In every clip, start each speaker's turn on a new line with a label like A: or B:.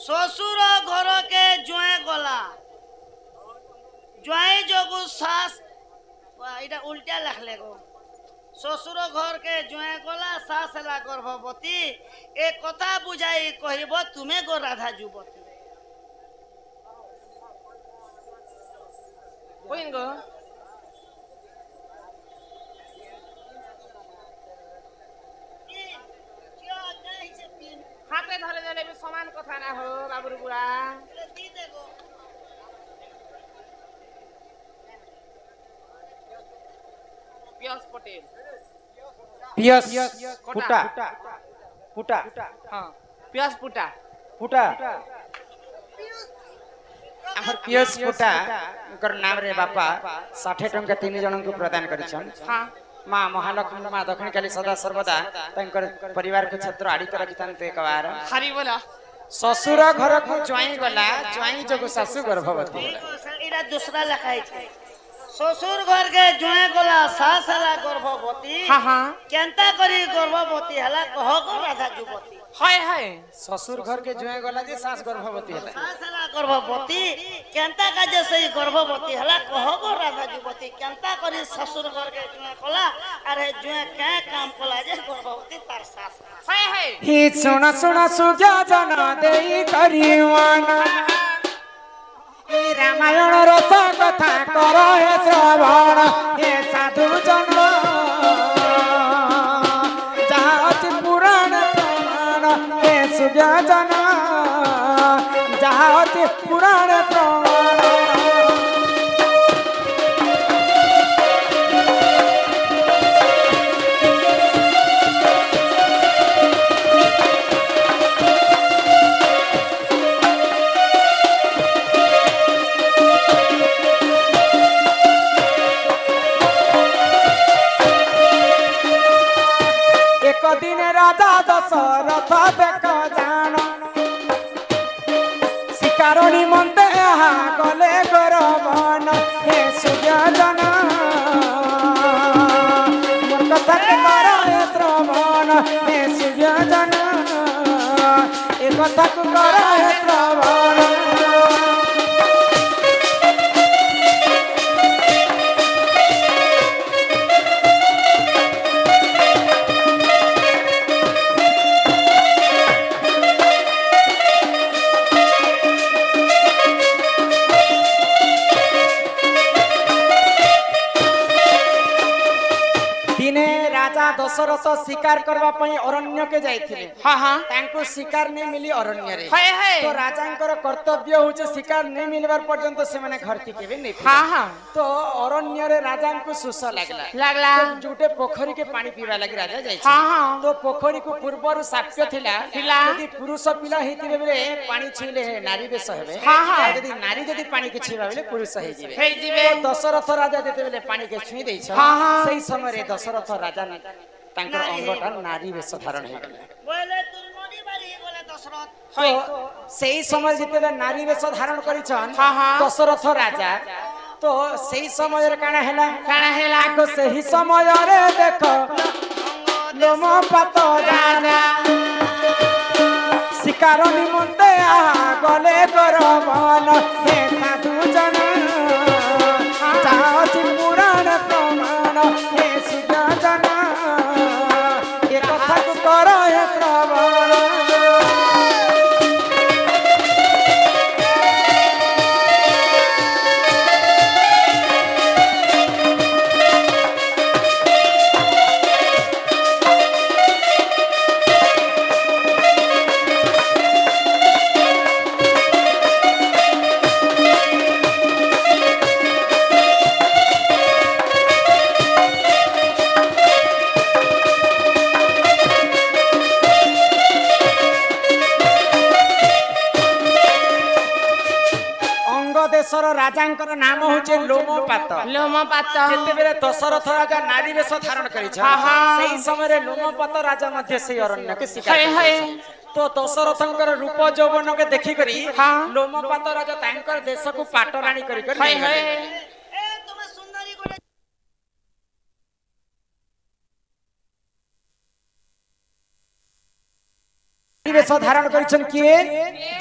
A: শ্বশুর ঘরকে জুয়ে গলা জুয়াই যোগু শ্বাস এটা উল্টা লেখলে গো শ্বশুর ঘরকে জুয়ে গলা শ্বাস হেলা গর্ভবতী এ কথা বুঝাই কহিব তুমি গো রাধা যুবতী
B: কইন গো হাতে ধরে দিলে সমান কথা না হো বাবুর বুড়া পিয়স পটেল
C: পিয়স ফুটা ফুটা
B: হ্যাঁ পিয়স পুটা
C: ফুটা আমার পিয়স ফুটা নাম রে বাপা 60 टंका 3 जन को प्रदान करिछन
B: हाँ
C: माँ महालक्ष्मी माँ दक्षिण काली सदा सर्वदा तंकर परिवार को छत्र आड़ी कर रखितांते एकबार
B: हरी बोला
C: ससुर घर को ज्वाई गला ज्वाई जगो सासु गर्भवती
A: এটা दूसरा লেখাই শ্বশুর ঘরকে জুয়ে গলা শ্বাস হেলা গর্ভবতী
B: हाँ हाँ
A: কেনতা করি গর্ভবতী হেলা কহ গো রাধা যুবতী
B: हाय हाय
C: ससुर घर के ज्वाई गला जे सास गर्भवती होला
A: শ্বাস হেলা গর্ভবতী কেনতা কাজে সেই গর্ভবতী হেলা কহ গো রাধা যুবতী কেনতা করি শ্বশুর ঘরকে জুয়ে গলা আরে জুয়ে কে কাম কলা যে গর্ভবতী তার শ্বাস
B: हाय हाय
C: ही सुन सुन सुजा जना देई करिवाना हे रामायण रस कथा कर हे श्रवण हे साधु जन जहाँ पुराण प्रमाण हे सुजा जना जहाँ पुराण प्रमाण एक दिन राजा दशरथ देख जान शिकार निमंते गले गौरवन हे सुजन मोर कथा के कर हे श्रवण हे सुजन ए कथा को कर हे श्रवण दिने राजा दशरथ शिकार करबा पई अरण्य के जाइथिले
B: हाँ हाँ
C: तांको शिकार नहीं मिली अरण्य रे
B: हाय हाय
C: तो राजांकर कर्तव्य होचे शिकार नहीं मिलबार पर्यंत से माने घर के केबे नहीं
B: हाँ हाँ
C: तो अरण्य रे राजांको सुस लागला
B: लागला
C: जुटे पोखरी के पानी पीवा लागि राजा जाय
B: हाँ हाँ
C: तो पोखरी को पूर्वर साप्य थिला
B: थिला।
C: यदि पुरुष पिला हेतिबे बेले पानी छीले नारी बेस हेबे
B: हाँ, हाँ।
C: यदि नारी यदि पानी के छीबा बेले पुरुष हे जिवे
B: हे जिवे।
C: तो दशरथ राजा जेते बेले पानी के छुई दैछ
B: हाँ, हाँ।
C: सेही समय रे दशरथ राजा तांकर अंगटा नारी बेस धारण हे गेले
A: बोले तू नदी बारी बोले दशरथ
C: तो सेही समय जेते नारी बेस धारण करिछन
B: हाँ, हाँ।
C: दशरथ राजा तो सेही समय रे काना हैला
B: काना हैला?
C: आगो सेही समय रे देखो लोम पात जाना शिकार निमंते गले गरबन हे साधु जन चाहती पुराण प्रमाण हे सुजा जन ए कथा को कर हे श्रवण देशर राजांकर नाम होचे लोमपात
B: लोमपात
C: जेतेबेले दशरथ राजा नारी वेश धारण करिछ सेही समय रे लोमपात राजा मध्य से अरण्य के शिकार तो दशरथंकर रूप यौवन के देखि करी लोमपात राजा तांकर देश को पाटराणी करी বেশ ধারণ করেছেন কিয়ে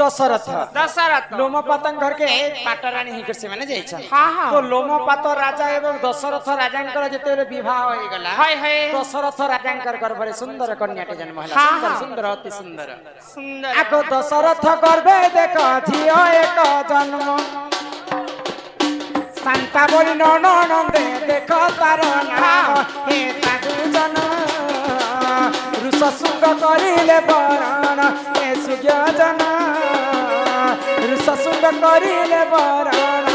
C: দশরথ
B: দশরথ
C: লোমপাতଙ୍କ घर के पाटरानी हिकर से माने जाइछन
B: हाँ, हाँ।
C: तो लोमपात राजा एवं दशरथ राजांकर जेतेबेले विवाह होई गला
B: हाय हाय
C: दशरथ राजांकर गर्भरे सुंदर कन्याटे जन्म होला
B: हाँ,
C: सुंदर
B: हाँ।
C: सुंदर अति सुंदर
B: सुंदर
C: आको दशरथ गर्भे देख झियो एक जन्म शांता बोली ननदे देख तार नाम हे साधु जन ऋषशृंग करिले बरण हे सूर्य जन ऋषशृंग करिले बरण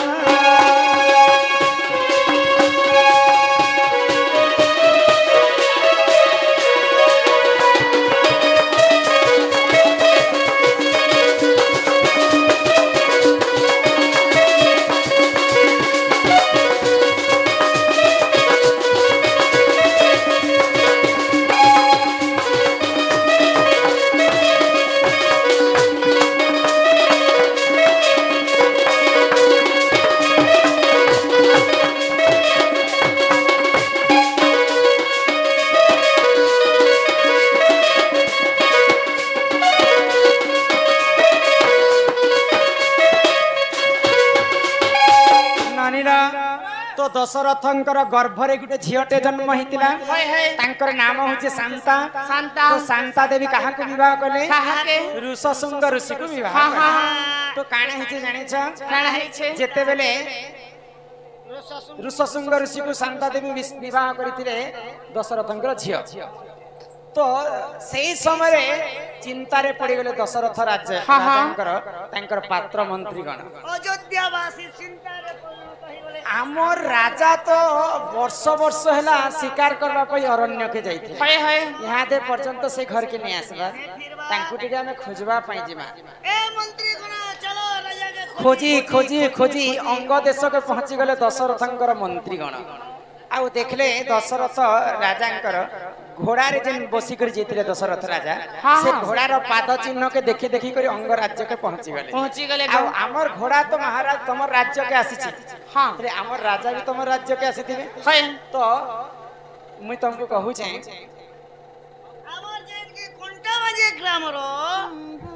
C: तो दशरथंकर गर्भरे गुटे झियोटे जन्म हितिला
B: हाय हाय
C: तांकर नाम होचे शांता
B: शांता
C: तो शांता देवी कहा को विवाह कले
B: काहाके
C: ऋषशृंग ऋषि को विवाह
B: हाँ,
C: कले।
B: हाँ।
C: तो काणे हिचे जानि छ
B: काना हैछे
C: जेते बेले ऋषशृंग ऋषि को शांता देवी विवाह करिथिले दशरथंकर झियो तो सेही समय रे चिंता रे पड़ी गेले दशरथ राज्य
B: हाँ, हाँ।
C: राजांकर तांकर पात्र मंत्री गण
A: अयोध्यावासी चिंता रे परिणत होई गले
C: आमर राजा तो वर्ष वर्ष हैला शिकार करबा पई अरण्य के जाइथे
B: हाय हाय
C: यहाँ दे पर्यंत से घर के नहीं आसबा तांकु टिके हमें खोजबा पाई जिमा
A: ए मंत्री कोन चलो राजा के
C: खोजी खोजी खोजी अंग देश के पहुंची गले दशरथंकर मंत्री गण आउ देखले दशरथ राजांकर घोड़ा रे जेन बसी कर जेतिले दशरथ राजा
B: हाँ,
C: से
B: हाँ।
C: घोड़ा रो पाद चिन्ह के देखि देखि कर अंग राज्य के पहुंची गले
B: गो
C: आउ हमर घोड़ा तो महाराज तमर राज्य के आसीछि
B: हाँ
C: रे हमर राजा भी तमर राज्य के आसीथिबे
B: हाय
C: तो मुई तुमको कहू छे
A: हमर जेन के कोंटा बाजे ग्राम रो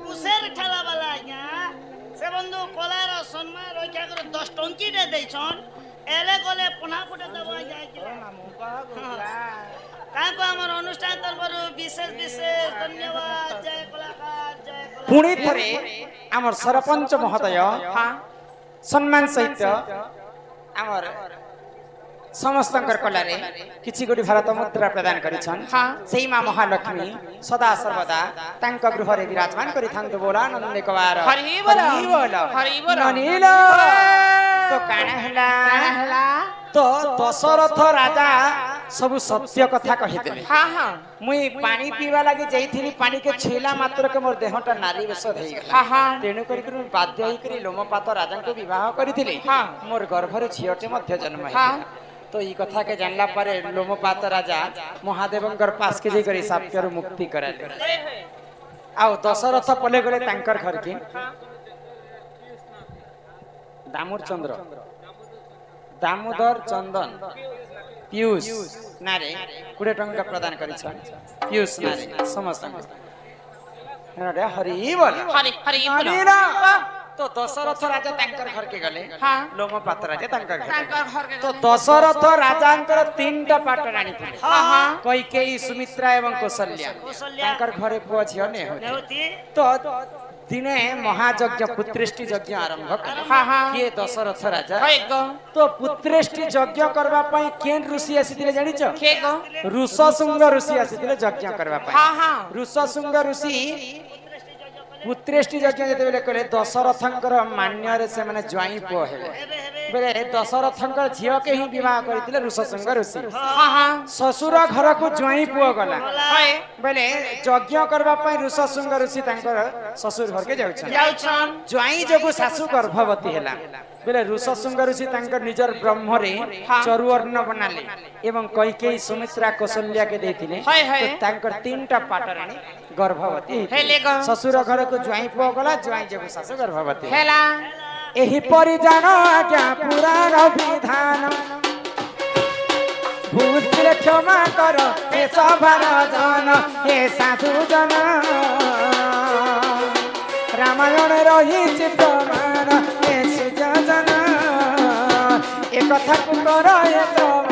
A: कुसेर ठला वाला यहाँ से बंधु कोलार सम्मान रक्षा कर 10 टंकी दे दैछन एले गले पुना पुटे दबा जाय काको हमर अनुष्ठान तरफरु विशेष विशेष धन्यवाद जय कलाकार जय कलाकार
C: पुणी थरे हमर सरपंच महोदय
B: हाँ
C: सम्मान सहित हमर समस्तंकर कलारे किछि गोटी भारत मुद्रा प्रदान करिछन
B: हाँ।
C: सेही मां महालक्ष्मी सदा सर्वदा तांक गृहरे विराजमान करिथांत बोला नंद एकबार
B: हरि बोल हरि बोल
C: ननील तो काना
B: काना
C: हला
B: हला
C: तो दशरथ राजा सब सत्य कथा कहिदेले
B: हाँ हाँ
C: मुई पानी पीवा लागि जाइथिली पानी के छेला मात्र के मोर देहटा नारी बेस धई गेला
B: हाँ हाँ
C: तेणु करी कर बाध्य होई करी लोमपात राजा को विवाह करिथिली
B: हाँ।
C: मोर गर्भरे झियोटे मध्य जन्म है
B: हाँ।
C: तो ई कथा के जानला पारे लोमपात राजा महादेवंकर पास के जे करी साप्यर मुक्ति कराले आउ दशरथ पले गले तांकर घर की दामोदर चंद्र दामोदर चंदन पीयूष नारे 20 टंका प्रदान करिछन पीयूष नारे समस्त हरे हरि बोल
B: हरि हरि बोल
C: अनिला तो दशरथ राजा तांकर घर के गले
B: हाँ।
C: लोमपात राजा तांकर घर
B: तांकर घर के
C: तो दशरथ राजांकर 3टा पाटरानी थिले
B: हाँ हाँ
C: कैकेयी सुमित्रा एवं कौशल्या
A: कौशल्या।
C: तांकर घरे पुआ झियो ने होते
A: नेउती
C: तो दिने महायज्ञ पुत्रेष्टि यज्ञ आरंभ कले
B: हाँ हाँ
C: किए दशरथ राजा
B: हाय गो
C: तो पुत्रेष्टि यज्ञ करबा पई केन ऋषि आसीथिले जानिछ
B: के गो
C: ऋषशृंग ऋषि आसीथिले यज्ञ करबा पई
B: हाँ हाँ
C: ऋषशृंग ऋषि पुत्रेष्टि यज्ञ जेते बेले कले दशरथंकर मान्य रे से माने ज्वाई पो हेले बेले दशरथंकर झियो के ही विवाह करिथिले ऋषशृंग ऋषि
B: हाँ हाँ
C: ससुर घर को ज्वाई पुओ गला
B: हाय
C: बेले यज्ञ करबा पई ऋषशृंग ऋषि तांकर ससुर घर के जाउछन
B: जाउछन
C: ज्वाई जगु सासु गर्भवती हेला बेले ऋषशृंग ऋषि तांकर निजर ब्रह्मरे
B: हाँ।
C: चरुअर्ण बनाले एवं कैकेयी सुमित्रा कौशल्या के देथिले
B: हाय, हाय।
C: तो तांकर 3टा पाटरानी गर्भवती
B: हेले गो।
C: ससुर घर को ज्वाई पुओ गला ज्वाई जगु सासु गर्भवती
B: हेला
C: एही परि जान आज्ञा पुराण विधान भूल क्षमा कर हे सभार जन हे साधु जन ରାମାୟଣ ରହିଛି ପ୍ରମାଣ ଏ ସୁଯୋଜନା ଏ କଥାକୁ କର ଏ ପ୍ରମାଣ।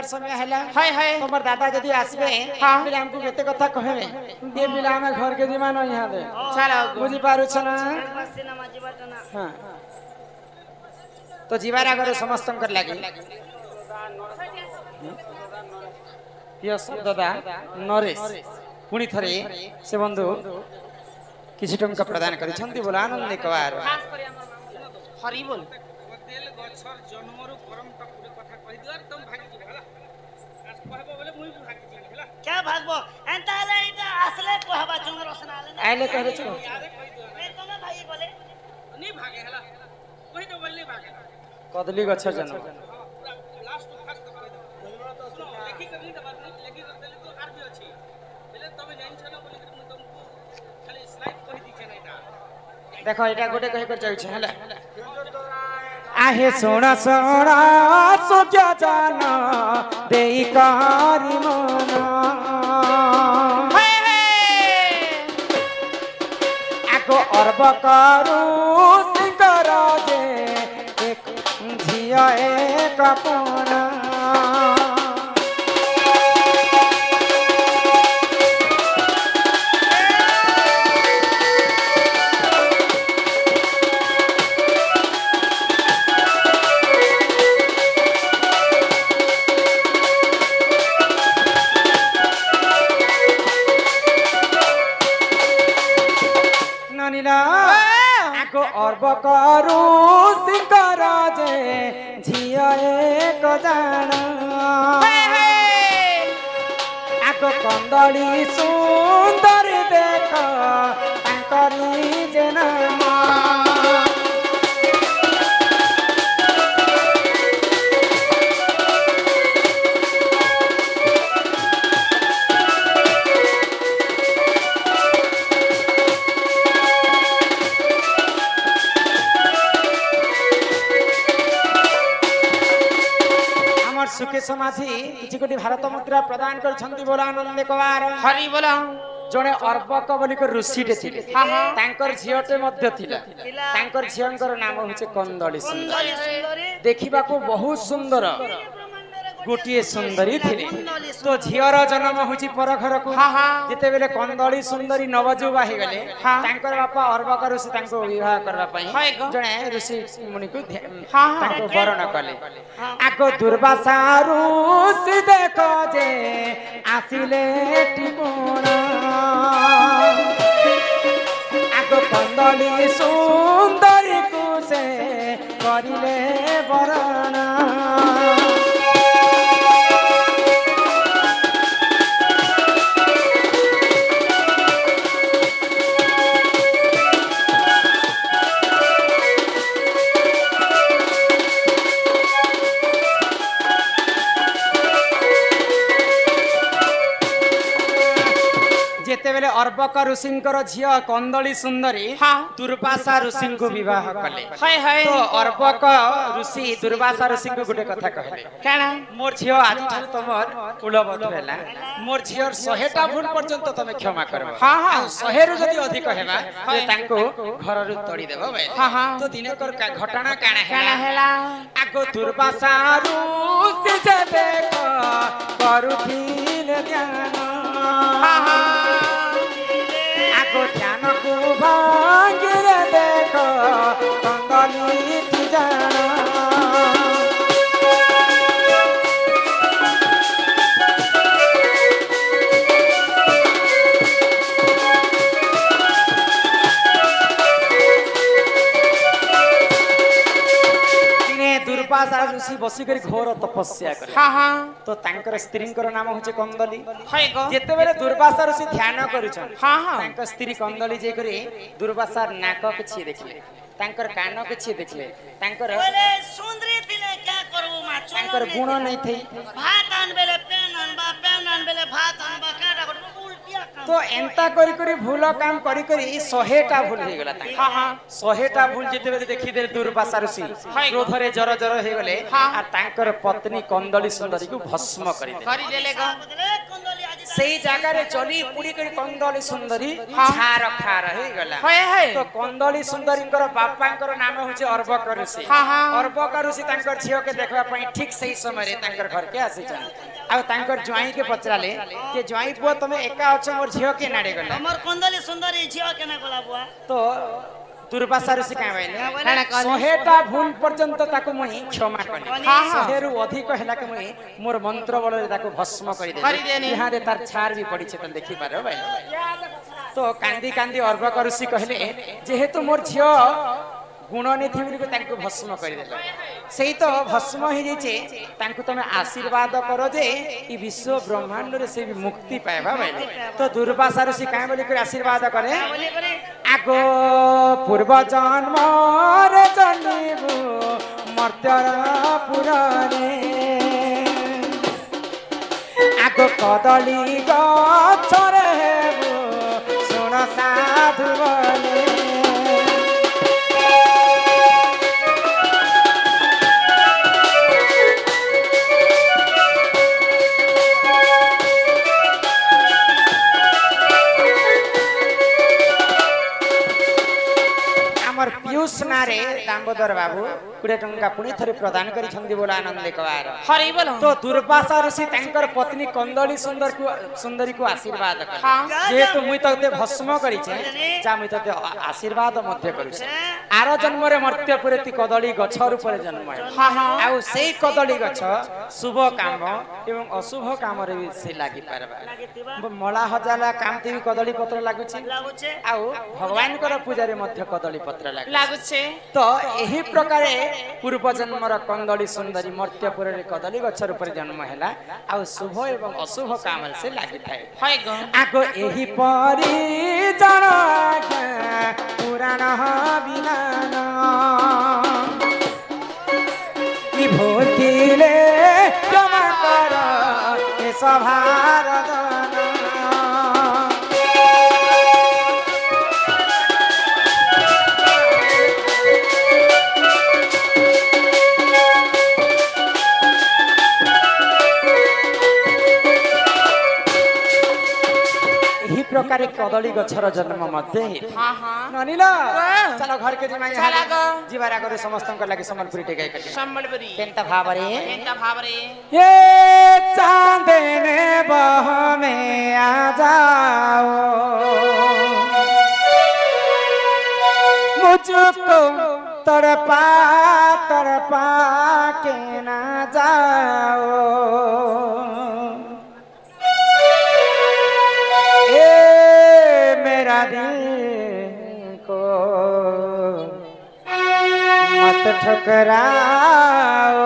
C: समय हैला
B: हाय हाय
C: तोमर दादा यदि आसबे
B: हां
C: फिर हमको केते कथा कहबे ए बिला हम घर के जीवन यहां दे
B: चलो
C: बुझी पारु छ ना
A: सिनेमा जीवाटना
C: हां तो जीवार आगर समस्त कर लागी यो दादा नरेश पुणी थरे से बंधु किछि टंका प्रदान करि छंती बोला आनंद कवार
B: हरि बोल
A: तेल गछर जन्मरु परम तक कथा कहि दिवार तुम भागी जी हला आज कहबो बोले मुई भागी जी हला क्या भागबो एंता ले इटा असले कहबा चंग रसना आले
C: आइले कहरे छ
A: मैं तमे भागी बोले नी भागे हला कहि तो बोलली भागे
C: कदली गछर जन्म
A: लास्ट फास्ट कहि दो सुनो लेखि करनी त बात नहीं लेखि कर देले तो आर भी अछि बेले तमे जानि छ ना बोले कि तुमको खाली स्लाइड कहि दी छ ना
C: देखो एटा गोटे कहि कर जाउ छ हला आहे सोना सोना सुजा जाना देई कारी मना आको अर्ब करू सिंगर जे एक झिया एक अपना अर्ब करू सिंगर जे झिया एक जाना आको कंदली सुंदर देख तांकरी जेना सुखे समाधि किछि कोटी भारत मुद्रा प्रदान कर छंती बोला आनंद कवार
B: हरि बोला
C: जने अर्बक बोली को ऋषिटे थिले तांकर झियोटे मध्य थिला तांकर झियंकर नाम होचे कंदली सुंदरी देखिबा को बहुत सुंदर गोटिए सुंदरी थिले तो झियर जन्म होची पर घर को जेते बेले कंदली सुंदरी नवजुवा हे गले तांकर बापा अर्बक ऋषि तांको विवाह करबा पई जने ऋषि मुनि को तांको वरण कले आको दुर्वासा ऋषि देखो जे आसिले टिपुणा आको कंदली सुंदरी को से करिले वरण जेतेबेले अर्बक ऋषिंकर झिया कंदली सुंदरी दुर्वासा ऋषि को विवाह कले
B: हाय हाय
C: तो अर्बक ऋषि दुर्वासा ऋषि को गुटे कथा कहले
B: काना
C: मोर झियो आज ठार तमर कुलवत भेला मोर झियर 100टा भूल पर्यंत तमे क्षमा करबो
B: हां हां
C: 100 रु जदी अधिक हेबा ते तांको घर रु तोड़ी देबो भाई
B: हां हां
C: तो दिनकर घटना काना
B: काना हेला
C: आगो दुर्वासा ऋषि जे देख करुथिले ध्यान
B: हां हां
C: ध्यान को भांगिर देख कंदली की जाना दुर्वासा ऋषि बसी करी घोर तपस्या करे
B: हाँ हाँ
C: तो तांकर स्त्रींकर नाम होचे कंदली
B: है गो
C: जेते बेले दुर्वासा ऋषि ध्यान करूछन
B: हाँ हाँ
C: तांकर स्त्री कंदली जे करी दुर्वासा नाक किछि देखले तांकर कान किछि देखले तांकर
A: बोले सुंदरी थिले क्या करबो मा
C: तांकर गुण नै थई
A: भात आन बेले पेन आन बेले भात आनबा काटा करबो उल्टिया काम
C: तो एंता करी करी भूल काम करी करी 100टा भूल हे गला तांकर
B: हाँ हाँ
C: 100टा भूल जेते बेले देखि दे दुर्वासा ऋषि क्रोधरे जर जर हे गले आ तांकर पत्नी कंदली सुंदरी को भस्म करी दे
B: करी देले गो
A: बदले कंदली आज
C: सेई जागा रे चली पुडी करी कंदली सुंदरी छार खार हे गला
B: है
C: तो कंदली सुंदरींकर बापांकर नाम होचे अर्बक ऋषि
B: हाँ हाँ
C: अर्बक ऋषि तांकर झियो के देखबा पई ठीक सही समय रे तांकर घर के आसी छन आ तांकर ज्वाई के पचराले के ज्वाई पुआ तमे एका अछ मोर झियो के नाडे गला
A: हमर कंदली सुंदरी झियो केना गला बुआ
C: तो दुर्वासा ऋषि का
B: काना
C: कहले
B: कहले?
C: 100टा भूल पर्यंत ताको मुई क्षमा करी
A: हाँ,
B: हाँ।
C: 100 रु अधिक हैला के मुई मोर मंत्र बल रे ताको भस्म करी
B: करी
C: दे
B: देनी।
C: यहाँ रे तार छार भी पड़ी छे त देखि पारो भाई तो कांदी कांदी अर्बक ऋषि कहले जेहेतु मोर झियो गुण नै थि बोली ताको भस्म करी देला सेही तो भस्म हे जेचे ताको तमे आशीर्वाद करो जे ई विश्व ब्रह्मांड रे से भी मुक्ति पाएबा भाई तो दुर्वासा ऋषि काहे बोली कर आशीर्वाद करे
A: बोले करे
C: आगो पूर्व जन्म रे जनिबु मर्त्यर पुराणे आगो कदली गछरे हेबु सुन साधु बने हमर पीयूष नारे दामोदर बाबू 20 टंका पुणी थरे प्रदान करी छंदी बोला आनंद कवार
B: हरि बोलो
C: तो दुर्वासा ऋषि तांकर पत्नी कंदली सुंदरी को आशीर्वाद कर
B: हाँ।
C: जेहेतु मुई तते भस्म करी छे जा मुई तते आशीर्वाद मध्य करू छे आरो जन्म रे मर्त्यपुरे ती कदली गछ रूपरे जन्म है
B: हाँ हाँ
C: आउ सेई कदली गछ शुभ काम एवं अशुभ काम रे भी से लागि पारबा मला हजाला काम ती कदली पत्र लागु छे
A: लागुचे
C: आउ भगवान कर पूजा रे मध्य कदली पत्र लागु
B: लागु छे
C: तो एही प्रकारे पूर्व जन्मर कंदली सुंदरी मर्त्यपुर रे कदली गछ रूप जन्म हैला आ शुभ एवं अशुभ काम से लागि थाए
B: है गो
C: आगो एही परी जन पुराण बिनान विभूतिले क्षमा कर ए सभार जन प्रकार कदली गछर जन्म मध्ये
B: हाँ हाँ
C: ननिला
B: वाह।
C: चलो घर के जिमाई
B: चला गो।
C: जीवारा करे समस्तन को लागि संबलपुरी टेकाई कटी
B: संबलपुरी
C: केनता भाबरे
B: केनता भाबरे
C: ये चांदने बह में आ जाओ मुझको तड़पा तड़पा के ना जाओ मेरा दिल को मत ठुकराओ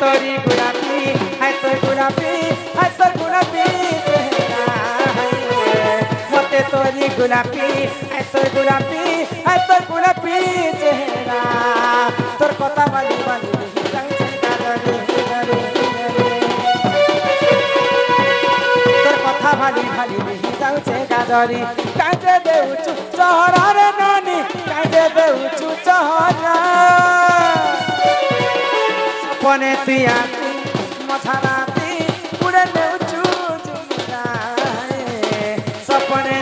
C: तोरी गुलाबी है तो गुलाबी है तो गुलाबी चेहरा है मते तोरी गुलाबी है तो गुलाबी है तो गुलाबी चेहरा तोर कथा बाली बाली तोर कथा भाली भाली जाऊ छे धरी काजे देउछु चहरा रे नानी काजे देउछु चहरा सपने तुया मथाराती उड़े देउछु जुमराए सपने